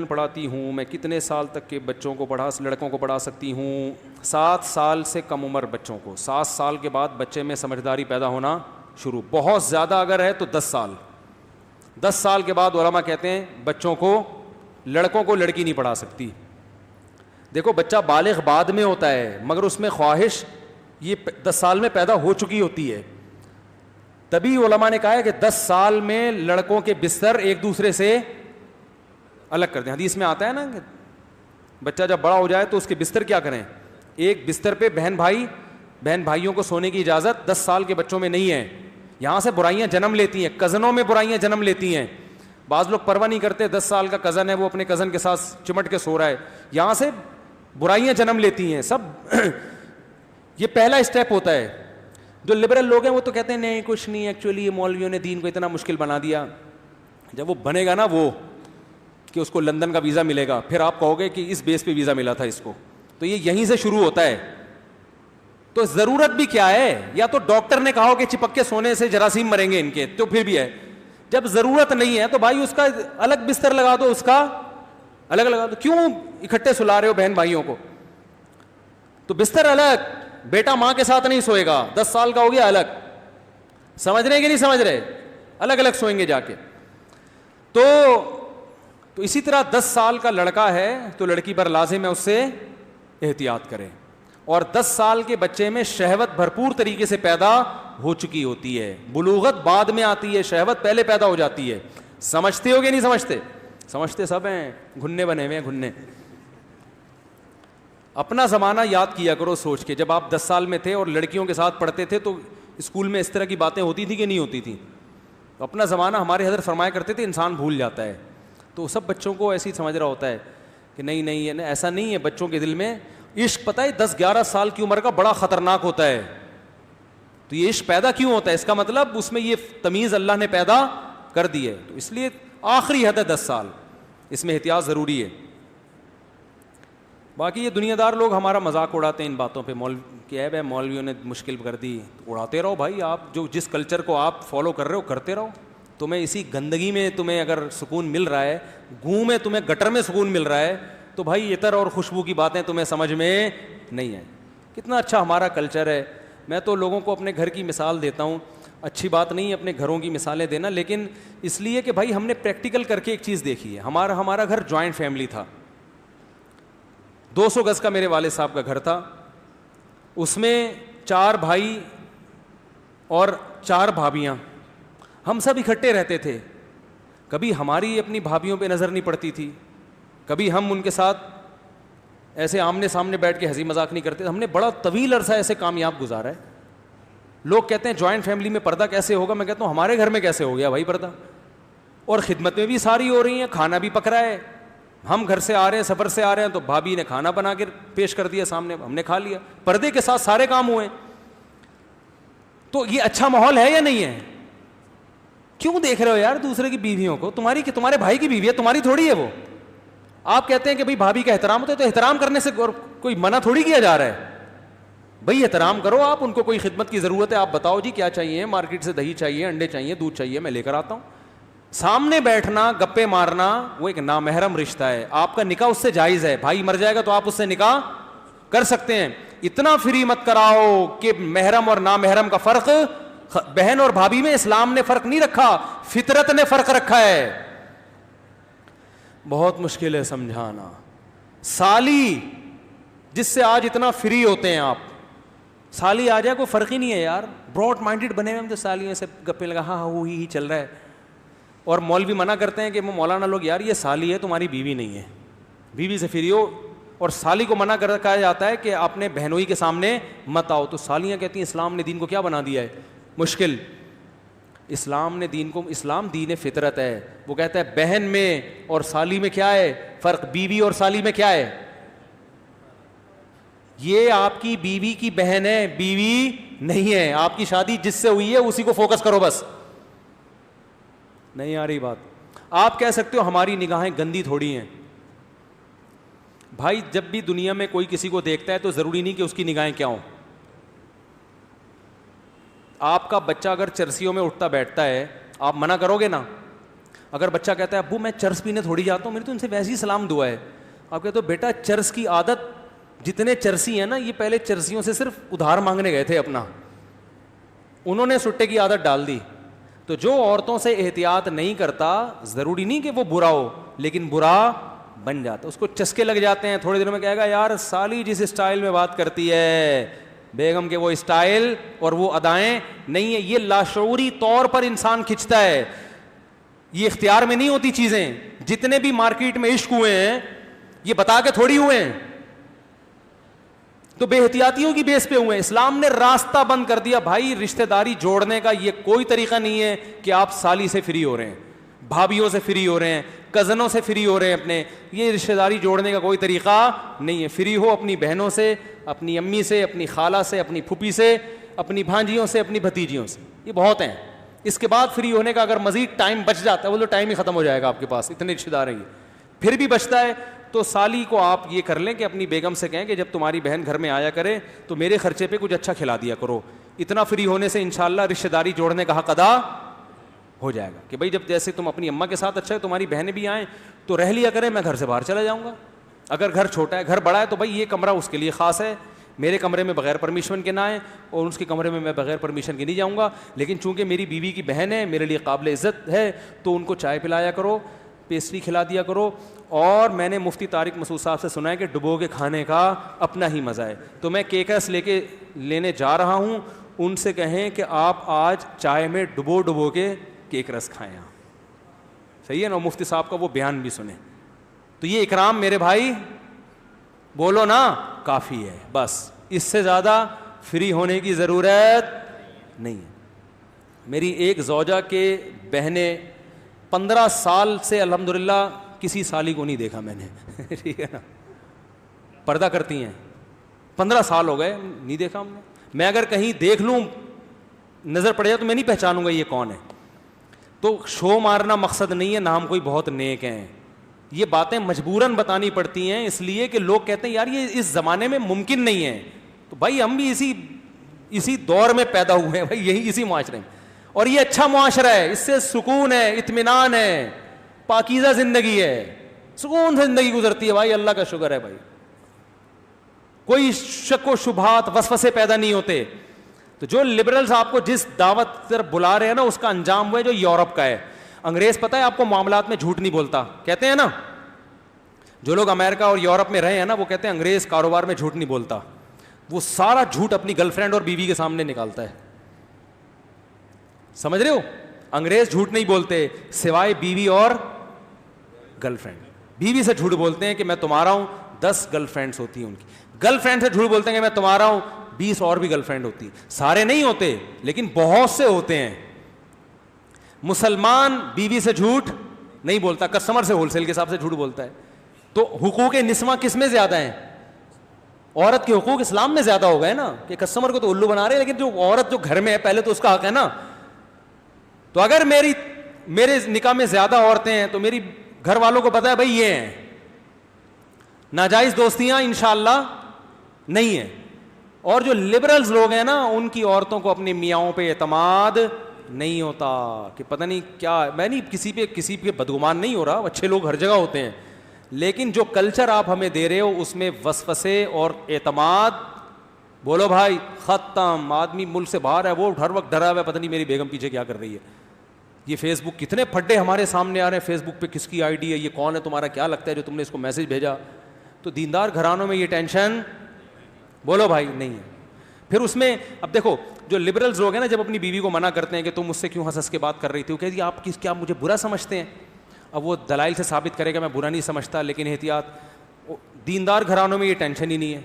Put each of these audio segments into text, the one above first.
پڑھاتی ہوں، میں کتنے سال تک کے بچوں کو لڑکوں کو پڑھا سکتی ہوں؟ 7 سال سے کم عمر بچوں کو. 7 سال کے بعد بچے میں سمجھداری پیدا ہونا شروع. بہت زیادہ اگر ہے تو 10 سال. 10 سال کے بعد علماء کہتے ہیں بچوں کو، لڑکوں کو لڑکی نہیں پڑھا سکتی. دیکھو بچہ بالغ بعد میں ہوتا ہے، مگر اس میں خواہش یہ 10 سال میں پیدا ہو چکی ہوتی ہے. تبھی علماء نے کہا ہے کہ 10 سال میں لڑکوں کے بستر ایک دوسرے سے الگ کر دیں. حدیث میں آتا ہے نا کہ بچہ جب بڑا ہو جائے تو اس کے بستر کیا کریں، ایک بستر پہ بہن بھائیوں کو سونے کی اجازت 10 سال کے بچوں میں نہیں ہے. یہاں سے برائیاں جنم لیتی ہیں، کزنوں میں برائیاں جنم لیتی ہیں. بعض لوگ پرواہ نہیں کرتے، 10 سال کا کزن ہے وہ اپنے کزن کے ساتھ چمٹ کے سو رہا ہے، یہاں سے برائیاں جنم لیتی ہیں سب. یہ پہلا اسٹیپ ہوتا ہے. جو لبرل لوگ ہیں وہ تو کہتے ہیں نہیں کچھ نہیں، ایکچولی یہ مولویوں نے دین کو اتنا مشکل بنا دیا. جب وہ بنے گا نا وہ کہ اس کو لندن کا ویزا ملے گا، پھر آپ کہو گے کہ اس بیس پہ ویزا ملا تھا اس کو. تو یہ یہیں سے شروع ہوتا ہے. تو ضرورت بھی کیا ہے؟ یا تو ڈاکٹر نے کہا کہ چپک کے سونے سے جراثیم مریں گے ان کے، تو پھر بھی ہے. جب ضرورت نہیں ہے تو بھائی اس کا الگ بستر لگا دو، اس کا الگ لگا دو. کیوں اکٹھے سلا رہے ہو بہن بھائیوں کو؟ تو بستر الگ. بیٹا ماں کے ساتھ نہیں سوئے گا، 10 سال کا ہو گیا الگ. سمجھ رہے کہ نہیں سمجھ رہے؟ الگ الگ سوئیں گے جا کے. تو اسی طرح 10 سال کا لڑکا ہے تو لڑکی پر لازم ہے اس سے احتیاط کرے. اور 10 سال کے بچے میں شہوت بھرپور طریقے سے پیدا ہو چکی ہوتی ہے. بلوغت بعد میں آتی ہے، شہوت پہلے پیدا ہو جاتی ہے. سمجھتے ہو کہ نہیں سمجھتے؟ سمجھتے سب ہیں، گھننے بنے ہوئے ہیں گھننے. اپنا زمانہ یاد کیا کرو سوچ کے. جب آپ 10 سال میں تھے اور لڑکیوں کے ساتھ پڑھتے تھے تو اسکول میں اس طرح کی باتیں ہوتی تھی کہ نہیں ہوتی تھی؟ اپنا زمانہ ہمارے حضرت فرمایا کرتے تھے انسان بھول جاتا ہے. تو سب بچوں کو ایسے ہی سمجھ رہا ہوتا ہے کہ نہیں ایسا نہیں ہے. بچوں کے دل میں عشق پتہ ہے 10-11 سال کی عمر کا بڑا خطرناک ہوتا ہے. تو یہ عشق پیدا کیوں ہوتا ہے؟ اس کا مطلب اس میں یہ تمیز اللہ نے پیدا کر دی ہے. تو اس لیے آخری حد ہے 10 سال، اس میں احتیاط ضروری ہے. باقی یہ دنیا دار لوگ ہمارا مذاق اڑاتے ہیں ان باتوں پہ. مولویوں نے مشکل کر دی. اڑاتے رہو بھائی، آپ جس کلچر کو آپ فالو کر رہے ہو کرتے رہو. تمہیں اسی گندگی میں تمہیں اگر سکون مل رہا ہے، گوں میں تمہیں گٹر میں سکون مل رہا ہے، تو بھائی عطر اور خوشبو کی باتیں تمہیں سمجھ میں نہیں آئیں. کتنا اچھا ہمارا کلچر ہے. میں تو لوگوں کو اپنے گھر کی مثال دیتا ہوں. اچھی بات نہیں ہے اپنے گھروں کی مثالیں دینا، لیکن اس لیے کہ بھائی ہم نے پریکٹیکل کر کے ایک چیز دیکھی ہے. ہمارا گھر جوائنٹ فیملی تھا. 200 گز کا میرے والد صاحب کا گھر تھا. اس میں 4 بھائی اور 4 بھابیاں. ہم سب اکٹھے رہتے تھے. کبھی ہماری اپنی بھابھیوں پہ نظر نہیں پڑتی تھی، کبھی ہم ان کے ساتھ ایسے آمنے سامنے بیٹھ کے ہنسی مذاق نہیں کرتے. ہم نے بڑا طویل عرصہ ایسے کامیاب گزارا ہے. لوگ کہتے ہیں جوائنٹ فیملی میں پردہ کیسے ہوگا؟ میں کہتا ہوں ہمارے گھر میں کیسے ہو گیا بھائی پردہ. اور خدمتیں بھی ساری ہو رہی ہیں، کھانا بھی پک رہا ہے. ہم گھر سے آ رہے ہیں، سفر سے آ رہے ہیں، تو بھابھی نے کھانا بنا کے پیش کر دیا سامنے، ہم نے کھا لیا. پردے کے ساتھ سارے کام ہوئے. تو یہ اچھا ماحول ہے یا نہیں ہے؟ کیوں دیکھ رہے ہو یار دوسرے کی بیویوں کو؟ تمہارے بھائی کی بیوی ہے، تمہاری تھوڑی ہے وہ. آپ کہتے ہیں کہ بھائی بھابھی کا احترام ہوتا ہے، تو احترام کرنے سے کوئی منع تھوڑی کیا جا رہا ہے. بھائی احترام کرو. آپ ان کو کوئی خدمت کی ضرورت ہے، آپ بتاؤ جی کیا چاہیے، مارکیٹ سے دہی چاہیے، انڈے چاہیے، دودھ چاہیے، میں لے کر آتا ہوں. سامنے بیٹھنا، گپے مارنا وہ ایک نامحرم رشتہ ہے. آپ کا نکاح اس سے جائز ہے. بھائی مر جائے گا تو آپ اس سے نکاح کر سکتے ہیں. اتنا فری مت کراؤ کہ محرم اور نامحرم کا فرق. بہن اور بھابھی میں اسلام نے فرق نہیں رکھا، فطرت نے فرق رکھا ہے. بہت مشکل ہے سمجھانا. سالی جس سے آج اتنا فری ہوتے ہیں آپ، سالی آ جائے کوئی فرق ہی نہیں ہے یار. براڈ مائنڈیڈ بنے ہوئے ہم تو سالیوں سے گپے لگا، ہاں وہی چل رہا ہے. اور مولوی منع کرتے ہیں کہ مولانا لوگ یار یہ سالی ہے تمہاری بیوی نہیں ہے، بیوی سے فری ہو. اور سالی کو منع کہا جاتا ہے کہ اپنے بہنوئی کے سامنے مت آؤ. تو سالیاں کہتی ہیں اسلام نے دین کو کیا بنا دیا ہے مشکل. اسلام دین فطرت ہے. وہ کہتا ہے بہن میں اور سالی میں کیا ہے فرق، بیوی اور سالی میں کیا ہے. یہ آپ کی بیوی کی بہن ہے، بیوی نہیں ہے. آپ کی شادی جس سے ہوئی ہے اسی کو فوکس کرو بس. نہیں آ رہی بات؟ آپ کہہ سکتے ہو ہماری نگاہیں گندی تھوڑی ہیں. بھائی جب بھی دنیا میں کوئی کسی کو دیکھتا ہے تو ضروری نہیں کہ اس کی نگاہیں کیا ہوں. آپ کا بچہ اگر چرسیوں میں اٹھتا بیٹھتا ہے آپ منع کرو گے نا؟ اگر بچہ کہتا ہے ابو میں چرس پینے تھوڑی جاتا ہوں, میری تو ان سے ویسے ہی سلام دعا ہے, آپ کہتے ہو بیٹا چرس کی عادت, جتنے چرسی ہیں نا یہ پہلے چرسیوں سے صرف ادھار مانگنے گئے تھے اپنا, انہوں نے سٹے کی عادت ڈال دی. تو جو عورتوں سے احتیاط نہیں کرتا, ضروری نہیں کہ وہ برا ہو, لیکن برا بن جاتا, اس کو چسکے لگ جاتے ہیں, تھوڑے دنوں میں کہے گا یار سالی جس اسٹائل میں بات کرتی ہے بیگم کے وہ اسٹائل اور وہ ادائیں نہیں ہے. یہ لاشعوری طور پر انسان کھنچتا ہے, یہ اختیار میں نہیں ہوتی چیزیں. جتنے بھی مارکیٹ میں عشق ہوئے ہیں یہ بتا کے تھوڑی ہوئے ہیں, تو بے احتیاطیوں کی بیس پہ ہوئے ہیں. اسلام نے راستہ بند کر دیا بھائی, رشتہ داری جوڑنے کا یہ کوئی طریقہ نہیں ہے کہ آپ سالی سے فری ہو رہے ہیں, بھابھیوں سے فری ہو رہے ہیں, کزنوں سے فری ہو رہے ہیں اپنے, یہ رشتہ داری جوڑنے کا کوئی طریقہ نہیں ہے. فری ہو اپنی بہنوں سے, اپنی امی سے, اپنی خالہ سے, اپنی پھوپھی سے, اپنی بھانجیوں سے, اپنی بھتیجیوں سے, یہ بہت ہیں. اس کے بعد فری ہونے کا اگر مزید ٹائم بچ جاتا ہے, وہ تو ٹائم ہی ختم ہو جائے گا آپ کے پاس, اتنے رشتہ دار ہیں, پھر بھی بچتا ہے تو سالی کو آپ یہ کر لیں کہ اپنی بیگم سے کہیں کہ جب تمہاری بہن گھر میں آیا کرے تو میرے خرچے پہ کچھ اچھا کھلا دیا کرو. اتنا فری ہونے سے انشاءاللہ رشتہ داری جوڑنے کا حق ادا ہو جائے گا کہ بھائی جب جیسے تم اپنی اماں کے ساتھ اچھا ہے, تمہاری بہنیں بھی آئیں تو رہ لیا کریں, میں گھر سے باہر چلا جاؤں گا. اگر گھر چھوٹا ہے, گھر بڑا ہے تو بھائی یہ کمرہ اس کے لیے خاص ہے, میرے کمرے میں بغیر پرمیشن کے نہ آئیں اور اس کے کمرے میں بغیر پرمیشن کے نہیں جاؤں گا. لیکن چونکہ میری بیوی کی بہن ہے, میرے لیے قابل عزت ہے, تو ان کو چائے پلایا کرو, پیسٹری کھلا دیا کرو. اور میں نے مفتی طارق مسعود صاحب سے سنا ہے کہ ڈبو کے کھانے کا اپنا ہی مزہ ہے, تو میں کیکرس لینے جا رہا ہوں, ان سے کہیں کہ آپ آج چائے میں ڈبو کے کیک رس کھائیں. صحیح ہے نا, مفتی صاحب کا وہ بیان بھی سنیں. تو یہ اکرام میرے بھائی بولو نا کافی ہے, بس اس سے زیادہ فری ہونے کی ضرورت نہیں ہے. میری ایک زوجہ کے بہنیں 15 سال سے الحمدللہ کسی سالی کو نہیں دیکھا میں نے, ٹھیک ہے نا, پردہ کرتی ہیں, 15 سال ہو گئے نہیں دیکھا ہم نے. میں اگر کہیں دیکھ لوں نظر پڑ جائے تو میں نہیں پہچانوں گا یہ کون ہے. تو شو مارنا مقصد نہیں ہے, نہ ہم کوئی بہت نیک ہیں, یہ باتیں مجبوراً بتانی پڑتی ہیں اس لیے کہ لوگ کہتے ہیں یار یہ اس زمانے میں ممکن نہیں ہے. تو بھائی ہم بھی اسی دور میں پیدا ہوئے ہیں بھائی, یہی اسی معاشرے میں, اور یہ اچھا معاشرہ ہے, اس سے سکون ہے, اطمینان ہے, پاکیزہ زندگی ہے, سکون سے زندگی گزرتی ہے بھائی, اللہ کا شکر ہے بھائی. کوئی شک و شبہات وسوسے پیدا نہیں ہوتے. تو جو لبرلز آپ کو جس دعوت پر بلا رہے ہیں نا, اس کا انجام وہ ہے جو یورپ کا ہے. انگریز پتہ ہے آپ کو معاملات میں جھوٹ نہیں بولتا, کہتے ہیں نا, جو لوگ امریکہ اور یورپ میں رہے ہیں نا وہ کہتے ہیں انگریز کاروبار میں جھوٹ نہیں بولتا. وہ سارا جھوٹ اپنی گرل فرینڈ اور بیوی کے سامنے نکالتا ہے, سمجھ رہے ہو. انگریز جھوٹ نہیں بولتے سوائے بیوی اور گرل فرینڈ. بیوی سے جھوٹ بولتے ہیں کہ میں تمہارا ہوں, 10 گرل فرینڈس ہوتی ہیں ان کی. گرل فرینڈ سے جھوٹ بولتے ہیں کہ میں تمہارا ہوں, 20 اور بھی گرل فرینڈ ہوتی ہیں. سارے نہیں ہوتے لیکن بہت سے ہوتے ہیں. مسلمان بیوی سے جھوٹ نہیں بولتا, کسٹمر سے ہول سیل کے حساب سے جھوٹ بولتا ہے. تو حقوق نسواں کس میں زیادہ ہیں؟ عورت کے حقوق اسلام میں زیادہ ہو گئے نا, کہ کسٹمر کو تو الو بنا رہے ہیں, لیکن جو عورت جو گھر میں ہے پہلے تو اس کا حق ہے نا. تو اگر میرے نکاح میں زیادہ عورتیں ہیں تو میری گھر والوں کو پتا ہے بھائی یہ ہیں, ناجائز دوستیاں انشاءاللہ نہیں ہیں. اور جو لبرلز لوگ ہیں نا, ان کی عورتوں کو اپنے میاں پہ اعتماد نہیں ہوتا کہ پتہ نہیں کیا. میں نہیں کسی پہ بدگمان نہیں ہو رہا, اچھے لوگ ہر جگہ ہوتے ہیں, لیکن جو کلچر آپ ہمیں دے رہے ہو اس میں وسوسے اور اعتماد, بولو بھائی ختم. آدمی ملک سے باہر ہے, وہ ہر وقت ڈرا ہوا ہے پتہ نہیں میری بیگم پیچھے کیا کر رہی ہے. یہ فیس بک کتنے پھڈے ہمارے سامنے آ رہے ہیں, فیس بک پہ کس کی آئی ڈی ہے, یہ کون ہے, تمہارا کیا لگتا ہے جو تم نے اس کو میسج بھیجا. تو دیندار گھرانوں میں یہ ٹینشن بولو بھائی نہیں ہے. پھر اس میں اب دیکھو جو لبرلز لوگ ہیں نا, جب اپنی بیوی کو منع کرتے ہیں کہ تم مجھ سے کیوں ہنس کے بات کر رہی تھی, وہ کہتی آپ کیا مجھے برا سمجھتے ہیں. اب وہ دلائل سے ثابت کرے گا میں برا نہیں سمجھتا, لیکن احتیاط. دیندار گھرانوں میں یہ ٹینشن ہی نہیں ہے.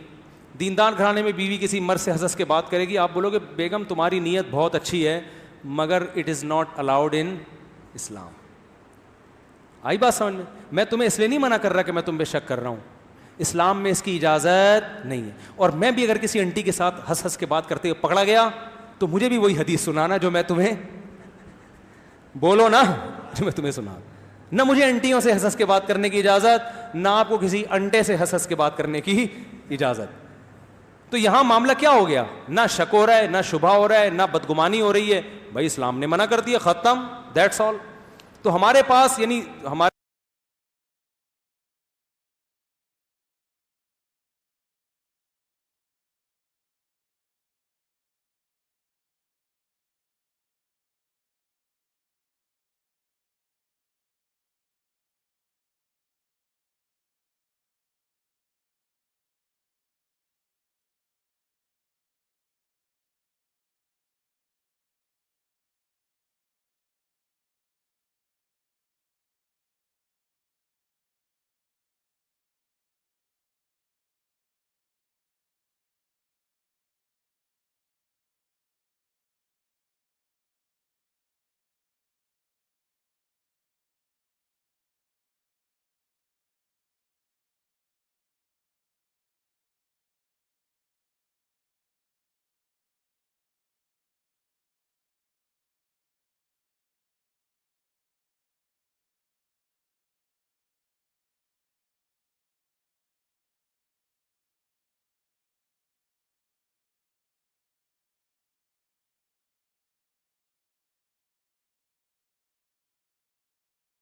دیندار گھرانے میں بیوی کسی مرد سے ہنس کے بات کرے گی, آپ بولو گے بیگم تمہاری نیت بہت اچھی ہے مگر it is not allowed in Islam. آئی بات سمجھ میں؟ میں تمہیں اس لیے نہیں منع کر رہا کہ میں تم پہ شک کر رہا ہوں, اسلام میں اس کی اجازت نہیں ہے. اور میں بھی اگر کسی انٹی کے ساتھ ہنس ہنس کے بات کرتے ہوئے پکڑا گیا تو مجھے بھی وہی حدیث سنانا جو میں تمہیں بولو نا, جو میں تمہیں سنا. نہ مجھے انٹیوں سے ہنس ہنس کے بات کرنے کی اجازت, نہ آپ کو کسی انٹے سے ہنس ہنس کے بات کرنے کی اجازت. تو یہاں معاملہ کیا ہو گیا, نہ شک ہو رہا ہے, نہ شبہ ہو رہا ہے, نہ بدگمانی ہو رہی ہے. بھائی اسلام نے منع کر دیا, ختم, دیٹس آل. تو ہمارے پاس یعنی ہمارے